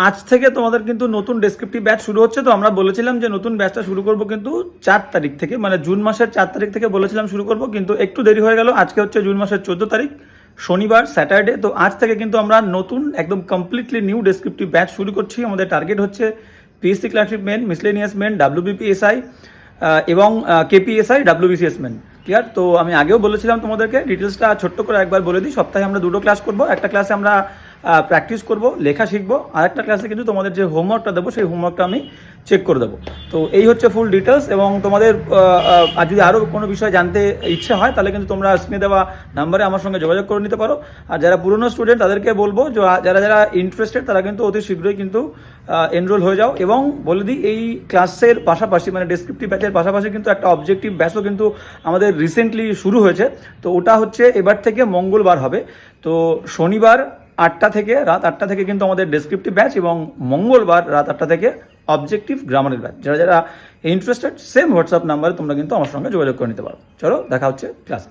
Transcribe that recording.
আজ থেকে তোমাদের কিন্তু নতুন ডেসক্রিপটিভ ব্যাচ শুরু হচ্ছে। তো আমরা বলেছিলাম যে নতুন ব্যাচটা শুরু করব কিন্তু 4 তারিখ থেকে, মানে জুন মাসের 4 তারিখ থেকে বলেছিলাম শুরু করব, কিন্তু একটু দেরি হয়ে গেল। আজকে হচ্ছে জুন মাসের 14 তারিখ, শনিবার, স্যাটারডে। তো আজ থেকে কিন্তু আমরা নতুন একদম কমপ্লিটলি নিউ ডেসক্রিপটিভ ব্যাচ শুরু করছি। আমাদের টার্গেট হচ্ছে PSC clerkship main, miscellaneous main, WBPSI এবং কেপিএসআই, ডাব্লিউবিসিএস মেন। ক্লিয়ার? তো আমি আগেও বলেছিলাম তোমাদেরকে, ডিটেলসটা ছোট্ট করে একবার বলে দিই। সপ্তাহে আমরা 2টো ক্লাস করব। একটা ক্লাসে আমরা প্র্যাকটিস করব, লেখা শিখবো, আর একটা ক্লাসে কিন্তু তোমাদের যে হোমওয়ার্কটা দেবো সেই হোমওয়ার্কটা আমি চেক করে দেবো। তো এই হচ্ছে ফুল ডিটেলস। এবং তোমাদের আর যদি আরও কোনো বিষয় জানতে ইচ্ছে হয় তাহলে কিন্তু তোমরা স্ক্রিনে দেওয়া নাম্বারে আমার সঙ্গে যোগাযোগ করে নিতে পারো। আর যারা পুরনো স্টুডেন্ট তাদেরকে বলবো যে যারা যারা ইন্টারেস্টেড তারা কিন্তু অতি শীঘ্রই কিন্তু এনরোল হয়ে যাও। এবং বলে দিই, এই ক্লাসের পাশাপাশি মানে ডেসক্রিপটিভ ব্যাচের পাশাপাশি কিন্তু একটা অবজেক্টিভ ব্যাচও কিন্তু আমাদের রিসেন্টলি শুরু হয়েছে। তো ওটা হচ্ছে এবার থেকে মঙ্গলবার হবে। তো শনিবার 8টা থেকে, রাত 8টা থেকে কিন্তু আমাদের ডেসক্রিপটিভ ব্যাচ, এবং মঙ্গলবার রাত 8টা থেকে অবজেক্টিভ গ্রামারের ব্যাচ। যারা যারা ইন্টারেস্টেড সেম হোয়াটসঅ্যাপ নাম্বারে তোমরা কিন্তু আমার সঙ্গে যোগাযোগ করে নিতে পারো। চলো দেখা হচ্ছে ক্লাসে।